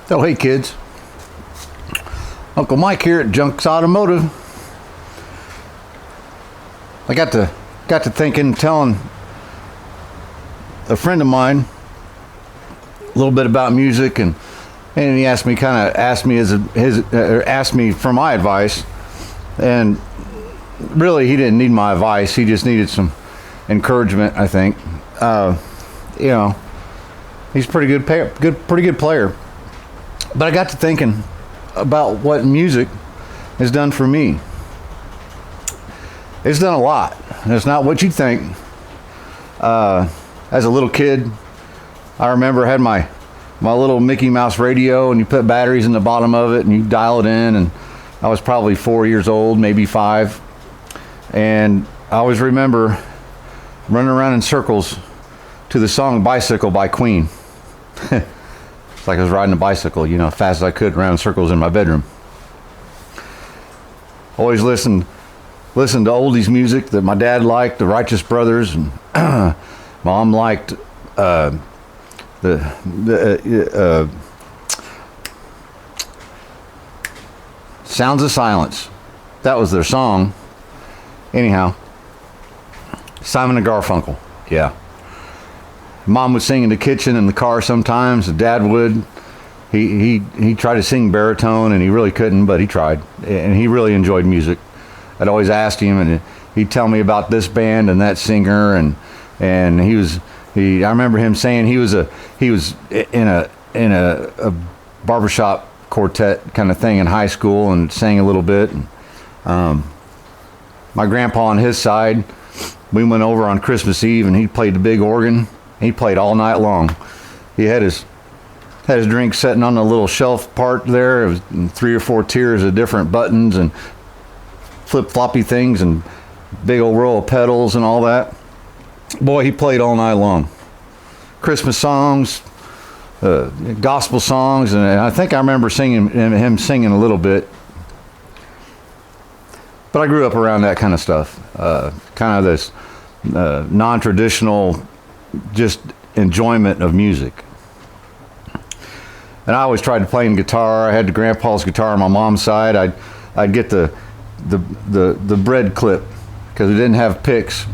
Oh, hey kids. Uncle Mike here at Junks Automotive. I got to thinking, telling a friend of mine a little bit about music, and he asked me for my advice, and really he didn't need my advice. He just needed some encouragement, I think. He's a pretty good player. But I got to thinking about what music has done for me. It's done a lot, and it's not what you think. As a little kid, I remember I had my little Mickey Mouse radio, and you put batteries in the bottom of it, and you dial it in, and I was probably 4 years old, maybe 5. And I always remember running around in circles to the song Bicycle by Queen. It's like I was riding a bicycle, as fast as I could around in circles in my bedroom. Always listened to oldies music that my dad liked, the Righteous Brothers, and Mom liked Sounds of Silence. That was their song. Anyhow, Simon and Garfunkel. Yeah. Mom would sing in the kitchen, in the car sometimes. Dad would. He tried to sing baritone, and he really couldn't, but he tried. And he really enjoyed music. I'd always ask him, and he'd tell me about this band and that singer, and I remember him saying he was in a barbershop quartet kind of thing in high school and sang a little bit. And, my grandpa on his side, we went over on Christmas Eve, and he played the big organ. He played all night long. He had his drink sitting on the little shelf part there. It was 3 or 4 tiers of different buttons and flip-floppy things and big old row of pedals and all that. Boy, he played all night long. Christmas songs, gospel songs, and I think I remember him singing a little bit. But I grew up around that kind of stuff, kind of this non-traditional just enjoyment of music. And I always tried to play in guitar. I had the grandpa's guitar on my mom's side. I'd get the bread clip because it didn't have picks.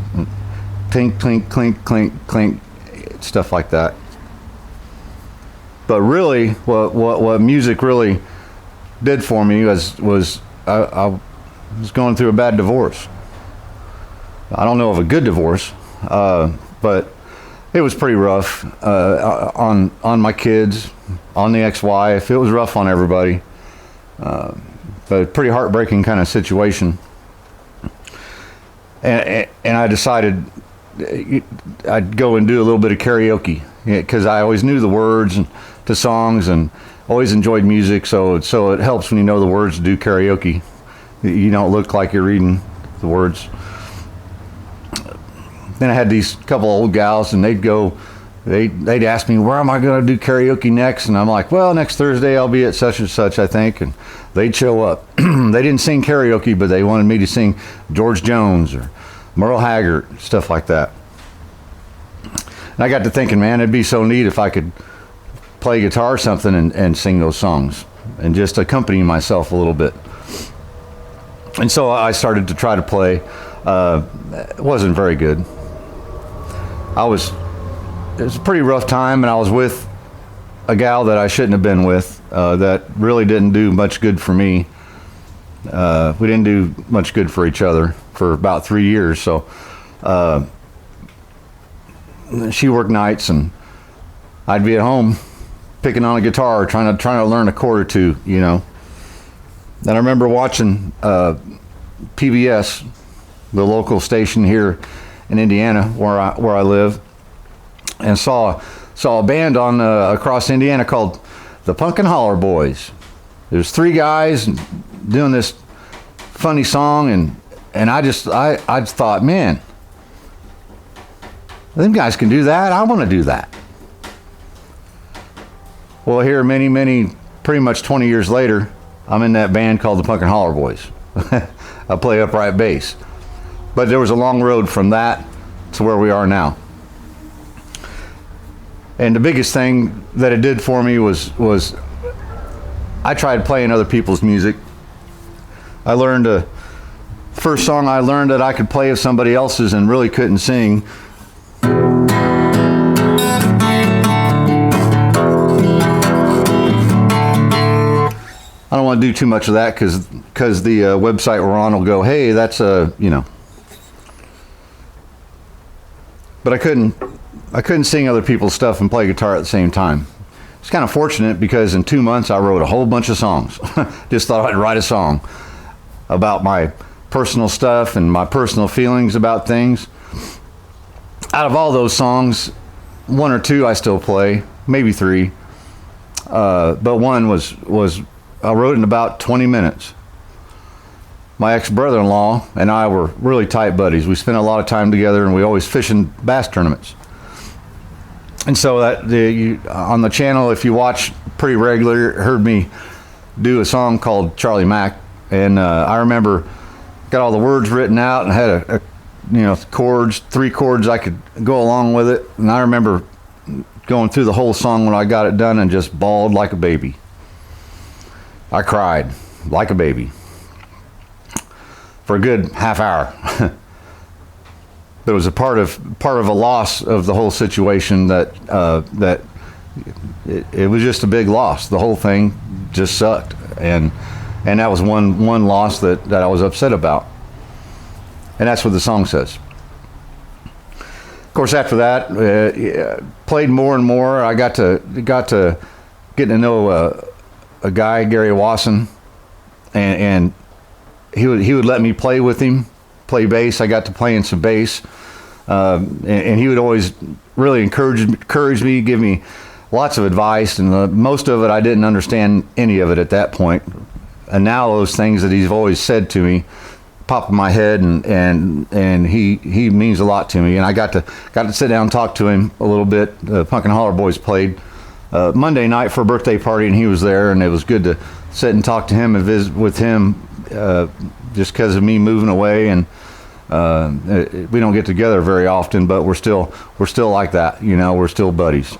Tink, clink, clink, clink, clink, stuff like that. But really, what music really did for me was I was going through a bad divorce. I don't know of a good divorce, but it was pretty rough on my kids, on the ex-wife. It was rough on everybody, but a pretty heartbreaking kind of situation. And I decided I'd go and do a little bit of karaoke because I always knew the words to songs and always enjoyed music. So it helps when you know the words to do karaoke. You don't look like you're reading the words. Then I had these couple old gals, and they'd ask me, where am I going to do karaoke next? And I'm like, well, next Thursday I'll be at such and such, I think. And they'd show up. They didn't sing karaoke, but they wanted me to sing George Jones or Merle Haggard, stuff like that. And I got to thinking, man, it'd be so neat if I could play guitar or something and sing those songs and just accompany myself a little bit. And so I started to try to play. It wasn't very good. It was a pretty rough time, and I was with a gal that I shouldn't have been with, that really didn't do much good for me. We didn't do much good for each other for about 3 years. So she worked nights, and I'd be at home picking on a guitar, trying to learn a chord or two, And I remember watching PBS, the local station here in Indiana, where I live, and saw a band on across Indiana called the Pumpkin Holler Boys. There's 3 guys doing this funny song, and I just thought, man, them guys can do that. I want to do that. Well, here many, pretty much 20 years later, I'm in that band called the Pumpkin Holler Boys. I play upright bass. But there was a long road from that to where we are now. And the biggest thing that it did for me was I tried playing other people's music. I learned first song I learned that I could play of somebody else's and really couldn't sing. I don't want to do too much of that because the website we're on will go, hey, that's you know. But I couldn't sing other people's stuff and play guitar at the same time. It's kind of fortunate because in 2 months I wrote a whole bunch of songs. Just thought I'd write a song about my personal stuff and my personal feelings about things. Out of all those songs, 1 or 2 I still play, maybe 3. But one was I wrote in about 20 minutes. My ex-brother-in-law and I were really tight buddies. We spent a lot of time together, and we always fish in bass tournaments. And so on the channel, if you watch pretty regular, heard me do a song called Charlie Mack, and I remember got all the words written out and had chords, 3 chords I could go along with it. And I remember going through the whole song when I got it done and just bawled like a baby. I cried like a baby for a good half hour. There was a part of a loss of the whole situation that it was just a big loss. The whole thing just sucked, and that was one loss that I was upset about, and that's what the song says. Of course, after that, played more and more. I got to get to know a guy, Gary Wasson, and he would let me play with him, play bass. I got to play in some bass, and he would always really encourage me, give me lots of advice, and most of it I didn't understand any of it at that point. And now those things that he's always said to me pop in my head, and he means a lot to me. And I got to sit down and talk to him a little bit. Punk and Holler Boys played Monday night for a birthday party, and he was there, and it was good to sit and talk to him and visit with him, just because of me moving away, and we don't get together very often, but we're still like that, you know. We're still buddies,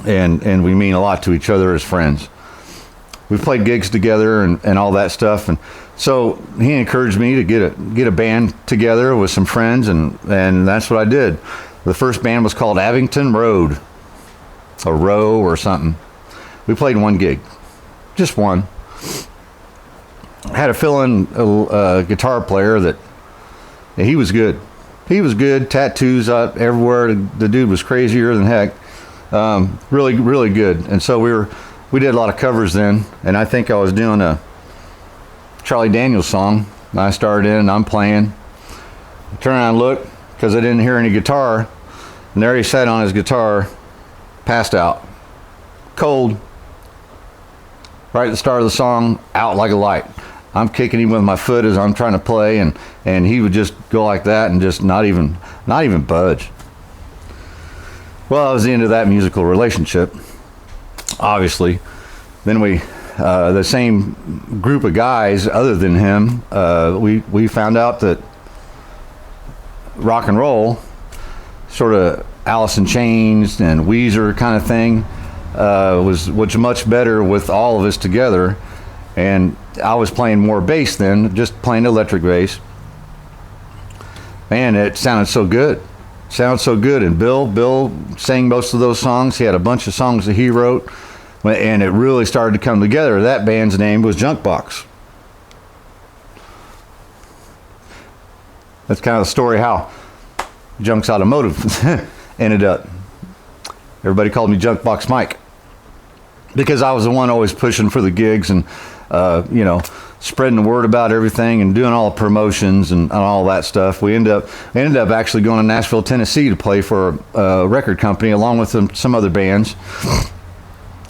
and we mean a lot to each other as friends. We've played gigs together and all that stuff, and so he encouraged me to get a band together with some friends, and that's what I did. The first band was called Abington Road, a row or something. We played 1 gig, just one. I had a fill-in guitar player that he was good. He was good. Tattoos everywhere. The dude was crazier than heck. Really, really good. And so we did a lot of covers then. And I think I was doing a Charlie Daniels song. And I started in and I'm playing. I turn around and look because I didn't hear any guitar. And there he sat on his guitar, passed out, cold. Right at the start of the song, out like a light. I'm kicking him with my foot as I'm trying to play, and he would just go like that and just not even budge. Well, that was the end of that musical relationship, obviously. Then the same group of guys other than him, we found out that rock and roll, sort of Alice in Chains and Weezer kind of thing, was much better with all of us together. And I was playing more bass then, just playing electric bass. Man, it sounded so good. And Bill sang most of those songs. He had a bunch of songs that he wrote, and it really started to come together. That band's name was Junkbox. That's kind of the story how Junk's Automotive ended up. Everybody called me Junkbox Mike because I was the one always pushing for the gigs and spreading the word about everything and doing all the promotions and all that stuff. We ended up actually going to Nashville, Tennessee to play for a record company along with some other bands.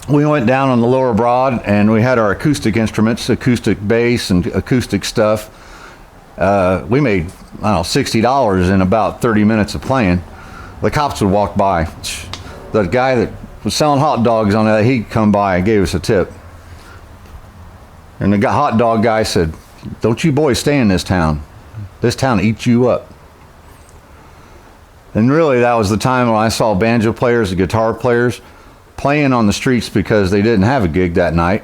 We went down on the Lower Broad and we had our acoustic instruments, acoustic bass and acoustic stuff. We made, $60 in about 30 minutes of playing. The cops would walk by. The guy that was selling hot dogs on that, he'd come by and gave us a tip. And the hot dog guy said, "Don't you boys stay in this town. This town eats you up." And really, that was the time when I saw banjo players and guitar players playing on the streets because they didn't have a gig that night.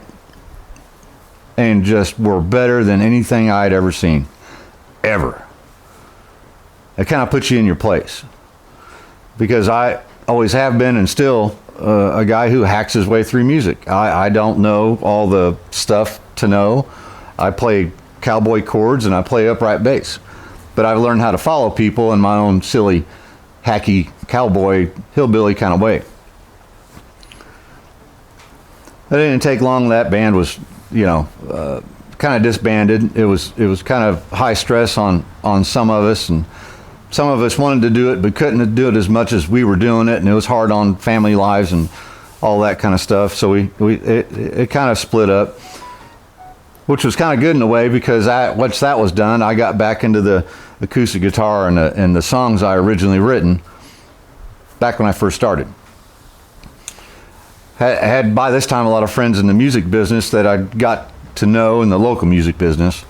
and just were better than anything I'd ever seen, ever. It kind of puts you in your place, because I always have been and still a guy who hacks his way through music. I don't know all the stuff to know. I play cowboy chords and I play upright bass, but I've learned how to follow people in my own silly, hacky, cowboy, hillbilly kind of way. It didn't take long. That band was, kind of disbanded. It was kind of high stress on some of us, and some of us wanted to do it but couldn't do it as much as we were doing it, and it was hard on family lives and all that kind of stuff. So it kind of split up, which was kind of good in a way, because once that was done, I got back into the acoustic guitar and the songs I originally written back when I first started. Had by this time a lot of friends in the music business that I got to know in the local music business,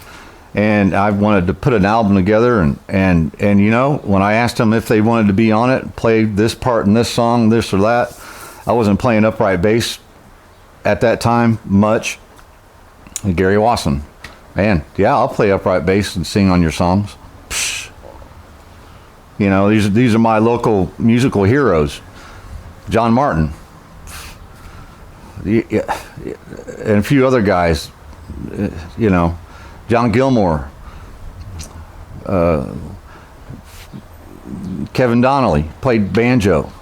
and I wanted to put an album together, and when I asked them if they wanted to be on it, play this part in this song, this or that, I wasn't playing upright bass at that time much. And Gary Wasson, man, yeah, I'll play upright bass and sing on your songs. Psh. These are my local musical heroes. John Martin, and a few other guys, John Gilmore, Kevin Donnelly played banjo.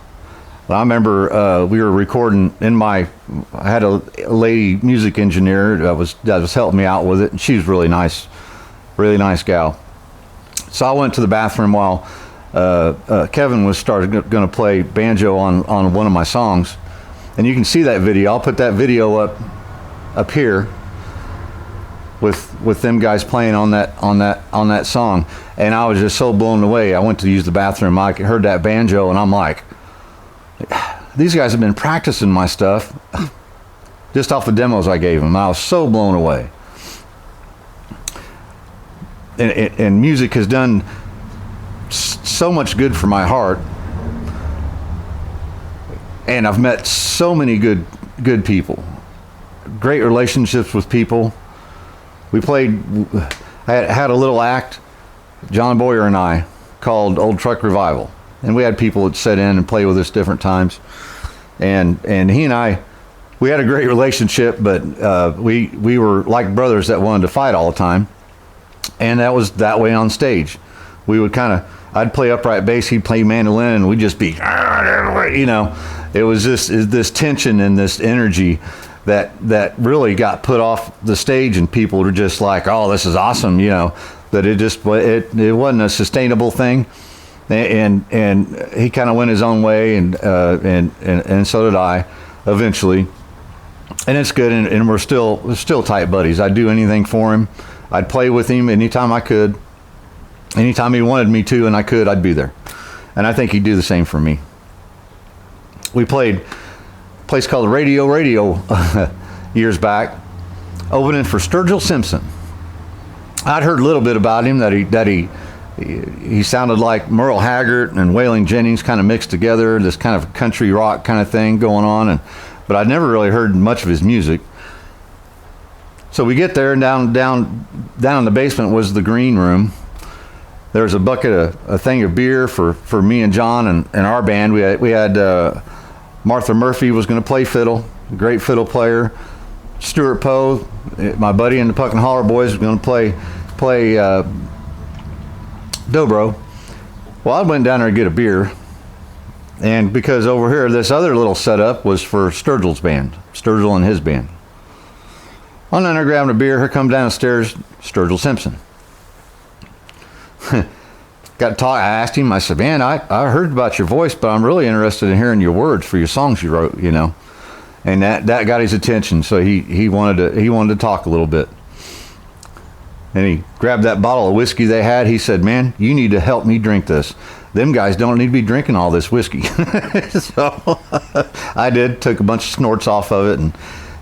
I remember we were recording I had a lady music engineer that was helping me out with it, and she was really nice gal. So I went to the bathroom while Kevin was going to play banjo on one of my songs, and you can see that video. I'll put that video up here with them guys playing on that song, and I was just so blown away. I went to use the bathroom. I heard that banjo, and I'm like, these guys have been practicing my stuff just off the demos I gave them. I was so blown away. And music has done so much good for my heart, and I've met so many good people, great relationships with people. We had a little act, John Boyer and I, called Old Truck Revival, and we had people that sit in and play with us different times, and he and I, we had a great relationship, but we were like brothers that wanted to fight all the time, and that was that way on stage. We would I'd play upright bass, he'd play mandolin, and we'd just be, it was this tension and this energy that really got put off the stage, and people were just like, oh, this is awesome, that it wasn't a sustainable thing. And he kind of went his own way, and so did I eventually, and it's good, and we're still tight buddies. I'd do anything for him. I'd play with him anytime I could, anytime he wanted me to, and I could, I'd be there, and I think he'd do the same for me. We played a place called Radio years back, opening for Sturgill Simpson. I'd heard a little bit about him, that he sounded like Merle Haggard and Waylon Jennings kind of mixed together, this kind of country rock kind of thing going on, but I'd never really heard much of his music. So we get there, and down in the basement was the green room. There was a thing of beer for me and John and our band. We had Martha Murphy was going to play fiddle, a great fiddle player. Stuart Poe, my buddy in the Puck and Holler Boys, was going to play dobro. Well, I went down there to get a beer, and because over here this other little setup was for Sturgill's band, Sturgill and his band. I'm down there grabbing a beer. Here comes down the stairs Sturgill Simpson. Got to talk. I asked him. I said, "Man, I heard about your voice, but I'm really interested in hearing your words for your songs you wrote, And that got his attention. So he wanted to talk a little bit. And he grabbed that bottle of whiskey they had. He said, "Man, you need to help me drink this. Them guys don't need to be drinking all this whiskey." So I did. Took a bunch of snorts off of it,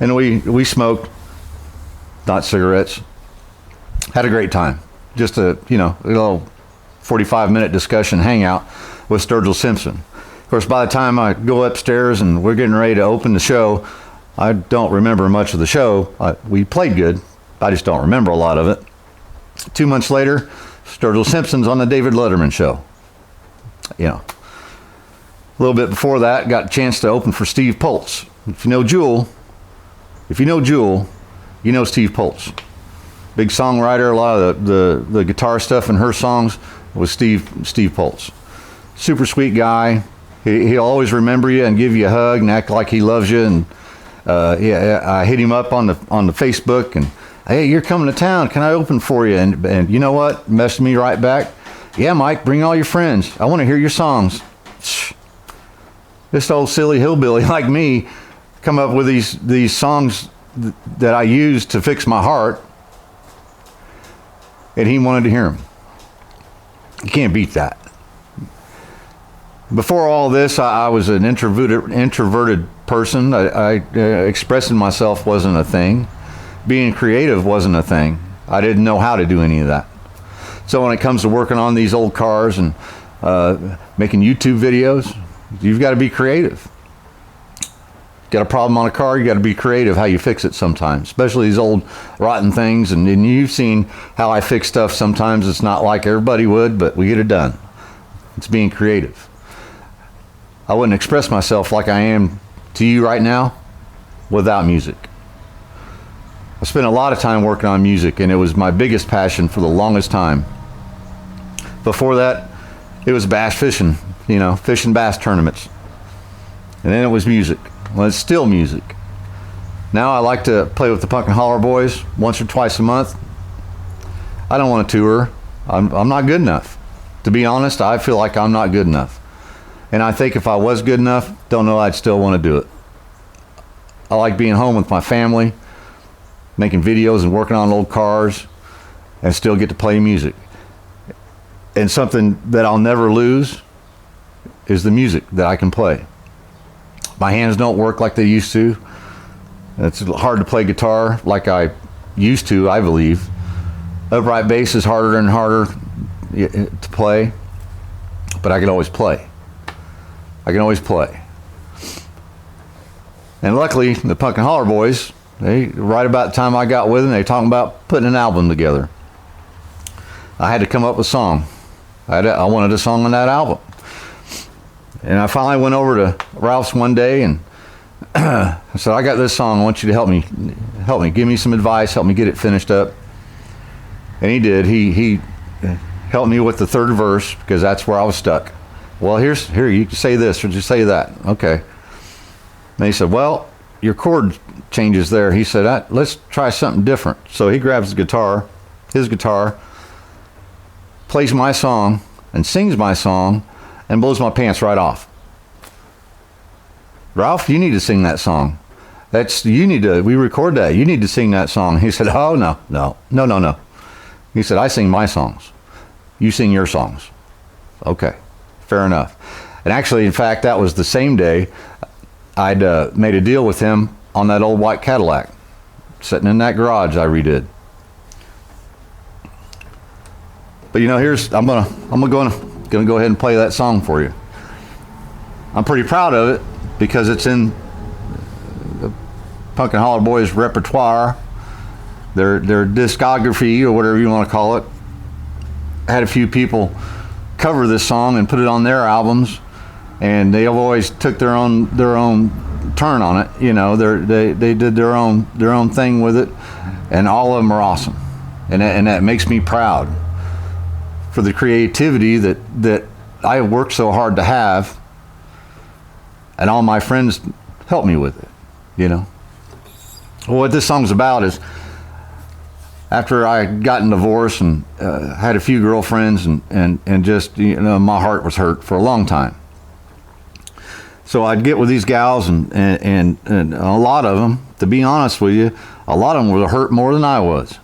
and we smoked, not cigarettes. Had a great time. Just a little 45-minute discussion hangout with Sturgill Simpson. Of course, by the time I go upstairs and we're getting ready to open the show, I don't remember much of the show. We played good, I just don't remember a lot of it. 2 months later, Sturgill Simpson's on the David Letterman show. You know, a little bit before that, got a chance to open for Steve Poltz. If you know Jewel, you know Steve Poltz. Big songwriter. A lot of the guitar stuff in her songs was Steve Poltz. Super sweet guy. He'll always remember you and give you a hug and act like he loves you. And I hit him up on the Facebook and, hey, you're coming to town. Can I open for you? And you know what? Messaged me right back. Yeah, Mike, bring all your friends. I want to hear your songs. This old silly hillbilly like me come up with these songs that I use to fix my heart, and he wanted to hear them. You can't beat that. Before all this, I was an introverted person. Expressing myself wasn't a thing. Being creative wasn't a thing. I didn't know how to do any of that. So when it comes to working on these old cars and making YouTube videos, you've got to be creative. Got a problem on a car, you got to be creative how you fix it sometimes, especially these old rotten things. And you've seen how I fix stuff sometimes. It's not like everybody would, but we get it done. It's being creative. I wouldn't express myself like I am to you right now without music. I spent a lot of time working on music, and it was my biggest passion for the longest time. Before that, it was bass fishing, fishing bass tournaments. And then it was music. Well, it's still music. Now I like to play with the Punk and Holler Boys once or twice a month. I don't want to tour. I'm not good enough. To be honest, I feel like I'm not good enough. And I think if I was good enough, don't know I'd still want to do it. I like being home with my family, making videos and working on old cars, and still get to play music. And something that I'll never lose is the music that I can play. My hands don't work like they used to. It's hard to play guitar like I used to, I believe. Upright bass is harder and harder to play, but I can always play. And luckily, the Punk and Holler Boys, right about the time I got with them, they talking about putting an album together. I had to come up with a song. I wanted a song on that album. And I finally went over to Ralph's one day and I said, I got this song. I want you to help me, give me some advice, help me get it finished up. And he did. He helped me with the third verse because that's where I was stuck. Well, here, you can say this or just say that. Okay. And he said, well, your chord changes there. He said, let's try something different. So he grabs his guitar, plays my song and sings my song and blows my pants right off. Ralph, you need to sing that song. We record that. You need to sing that song. He said, oh, no. He said, I sing my songs. You sing your songs. Okay, fair enough. And actually, in fact, that was the same day I'd made a deal with him on that old white Cadillac, sitting in that garage I redid. But I'm gonna go ahead and play that song for you. I'm pretty proud of it because it's in the Punk and Holler Boys repertoire, their discography or whatever you want to call it. I had a few people cover this song and put it on their albums, and they always took their own turn on it. They did their own thing with it, and all of them are awesome, and that makes me proud for the creativity that I worked so hard to have, and all my friends helped me with it. Well, what this song's about is after I gotten divorced and had a few girlfriends and just my heart was hurt for a long time. So I'd get with these gals and a lot of them, to be honest with you, a lot of them were hurt more than I was.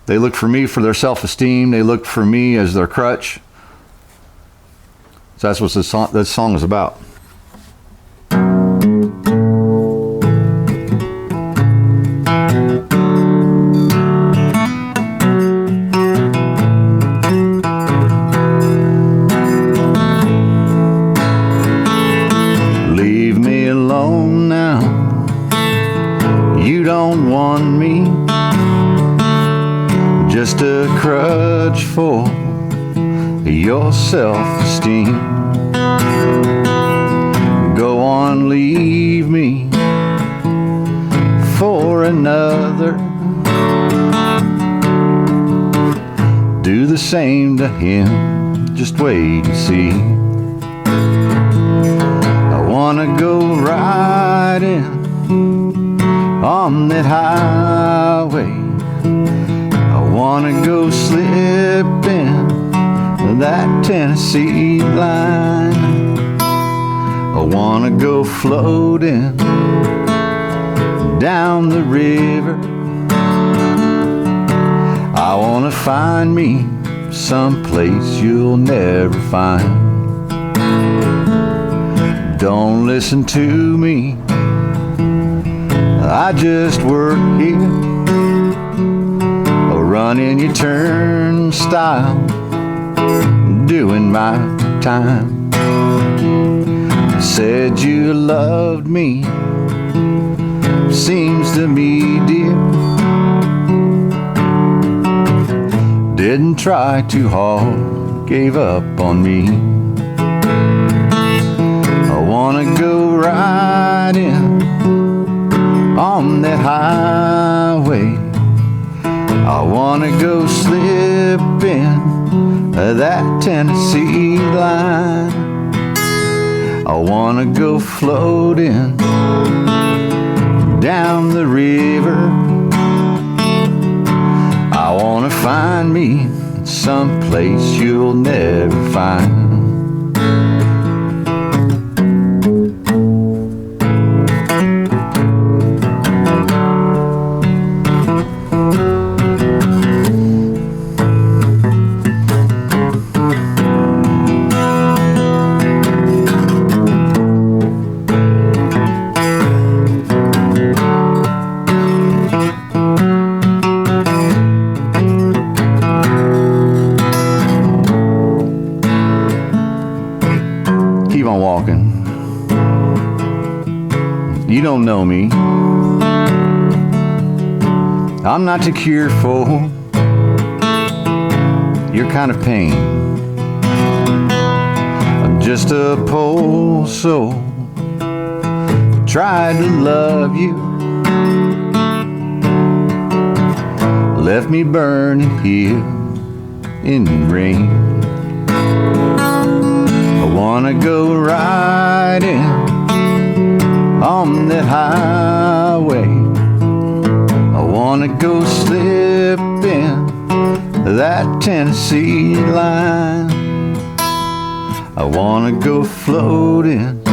They looked for me for their self-esteem. They looked for me as their crutch. So that's what this song is about. Leave me alone now. You don't want me, just a crutch for your self-esteem. Go on, leave me for another. Do the same to him, just wait and see. I wanna go riding on that highway. I wanna go slipping that Tennessee line. I wanna go floating down the river. I wanna find me someplace you'll never find. Don't listen to me, I just work here, running your turnstile, doing my time. Said you loved me, seems to me, dear, didn't try too hard, gave up on me. I wanna go riding on that highway. I wanna go slipping that Tennessee line. I wanna go floating down the river. I wanna find me someplace you'll never find. Keep on walking. You don't know me. I'm not the cure for your kind of pain. I'm just a poor soul, tried to love you, left me burning here in the rain. I wanna go riding on that highway. I wanna go slipping that Tennessee line. I wanna go floating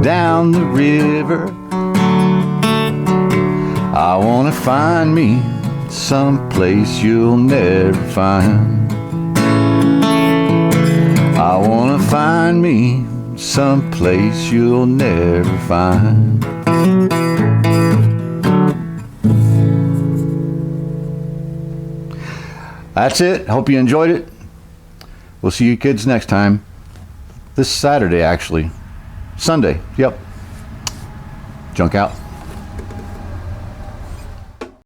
down the river. I wanna find me someplace you'll never find. I wanna find me someplace you'll never find. That's it. Hope you enjoyed it. We'll see you kids next time. This Saturday, actually. Sunday. Yep. Junk out.